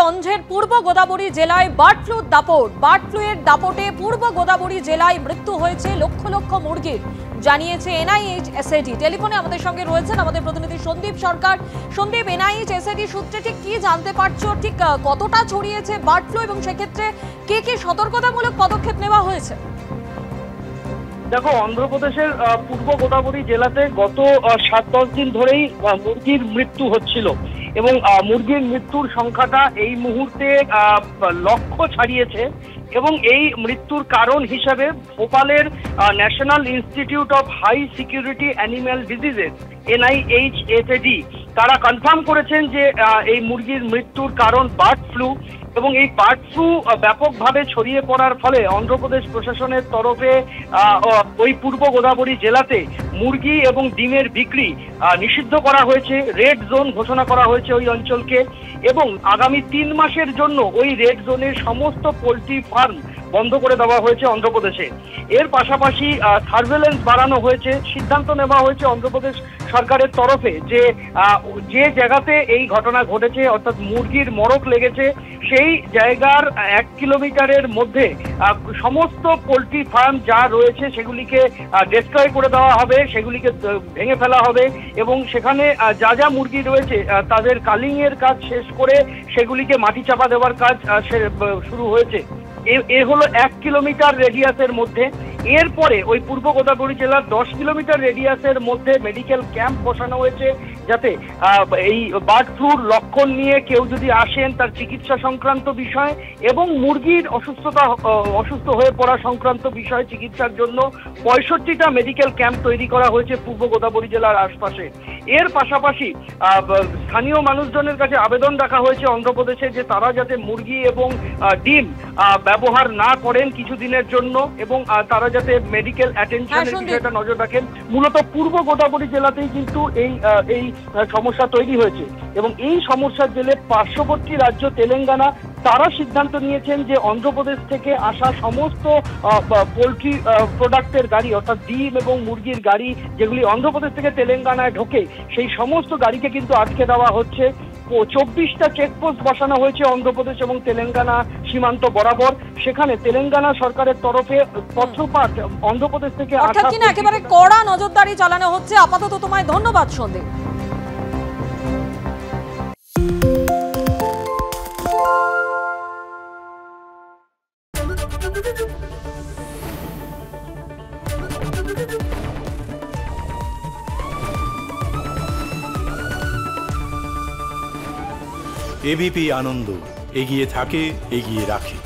অন্ধ্রের পূর্ব গোদাবরী জেলায় bird floor দাপট। Bird ফ্লুয়ের দাপটে পূর্ব গোদাবরী জেলায় মৃত্যু হয়েছে লক্ষ লক্ষ মুরগির, জানিয়েছে NIHSAD। টেলিফোনে আমাদের সঙ্গে রয়েছেন আমাদের প্রতিনিধি সন্দীপ সরকার। সন্দীপ, NIHSAD সূত্রে ঠিক কি জানতে পারছো, ঠিক কতটা ছড়িয়েছে বার্ড ফ্লু এবং সেক্ষেত্রে কি কি সতর্কতামূলক পদক্ষেপ নেওয়া হয়েছে? দেখো, অন্ধ্রপ্রদেশের পূর্ব গোদাবরী জেলাতে গত 7-10 দিন ধরেই মুরগির মৃত্যু হচ্ছিল এবং মুরগির মৃত্যুর সংখ্যাটা এই মুহূর্তে লক্ষ ছাড়িয়েছে এবং এই মৃত্যুর কারণ হিসাবে ভোপালের national institute of high security animal diseases NIHSAD তারা কনফার্ম করেছেন যে এই মুরগির মৃত্যুর কারণ বার্ড ফ্লু এবং এই বার্ড ফ্লু ব্যাপকভাবে ছড়িয়ে পড়ার ফলে অন্ধ্রপ্রদেশ প্রশাসনের তরফে ওই পূর্ব গোদাবরী জেলাতে মুরগি এবং ডিমের বিক্রি নিষিদ্ধ করা হয়েছে। রেড জোন ঘোষণা করা হয়েছে ওই অঞ্চলকে এবং আগামী 3 মাসের জন্য ওই রেড জোনের সমস্ত পোলট্রি ফার্ম বন্ধ করে দেওয়া হয়েছে অন্ধ্রপ্রদেশে। এর পাশাপাশি সার্ভেলেন্স বাড়ানো হয়েছে। সিদ্ধান্ত নেওয়া হয়েছে অন্ধ্রপ্রদেশ সরকারের তরফে যে যে জায়গাতে এই ঘটনা ঘটেছে অর্থাৎ মুরগির মড়ক লেগেছে সেই জায়গার 1 কিলোমিটারের মধ্যে সমস্ত পোলট্রি ফার্ম যা রয়েছে সেগুলিকে ডিস্ট্রয় করে দেওয়া হবে, সেগুলিকে ভেঙে ফেলা হবে এবং সেখানে যা যা মুরগি রয়েছে তাদের কালিংয়ের কাজ শেষ করে সেগুলিকে মাটি চাপা দেওয়ার কাজ শুরু হয়েছে। এ হলো 1 কিলোমিটার রেডিয়াসের মধ্যে। এরপরে ওই পূর্ব গোদাবরী জেলার 10 কিলোমিটার রেডিয়াসের মধ্যে মেডিকেল ক্যাম্প বসানো হয়েছে যাতে এই বার্ড ফ্লুর লক্ষণ নিয়ে কেউ যদি আসেন তার চিকিৎসা সংক্রান্ত বিষয় এবং মুরগির অসুস্থ হয়ে পড়া সংক্রান্ত বিষয় চিকিৎসার জন্য 65টা মেডিকেল ক্যাম্প তৈরি করা হয়েছে পূর্ব গোদাবরী জেলার আশপাশে। এর পাশাপাশি স্থানীয় মানুষজনের কাছে আবেদন রাখা হয়েছে অন্ধ্রপ্রদেশে যে তারা যাতে মুরগি এবং ডিম ব্যবহার না করেন কিছুদিনের জন্য এবং তারা যাতে মেডিকেল অ্যাটেনশনের বিষয়টা নজর রাখেন। মূলত পূর্ব গোদাবরী জেলাতেই কিন্তু এই সমস্যা তৈরি হয়েছে এবং এই সমস্যার জেলে পার্শ্ববর্তী রাজ্য তেলেঙ্গানা তারা সিদ্ধান্ত নিয়েছেন যে অন্ধ্রপ্রদেশ থেকে আসা সমস্ত পোলট্রি প্রোডাক্টের গাড়ি অর্থাৎ ডিম এবং মুরগির গাড়ি যেগুলি অন্ধ্রপ্রদেশ থেকে তেলেঙ্গানায় ঢোকে সেই সমস্ত গাড়িকে কিন্তু আটকে দেওয়া হচ্ছে। 24টা চেকপোস্ট বসানো হয়েছে অন্ধ্রপ্রদেশ এবং তেলেঙ্গানা সীমান্ত বরাবর। সেখানে তেলেঙ্গানা সরকারের তরফে পত্রপাঠ অন্ধ্রপ্রদেশ থেকে অর্থাৎ কিনা একেবারে কড়া নজরদারি চালানো হচ্ছে। আপাতত তোমায় ধন্যবাদ সন্দীপ। এবিপি আনন্দ এগিয়ে থাকে, এগিয়ে রাখে।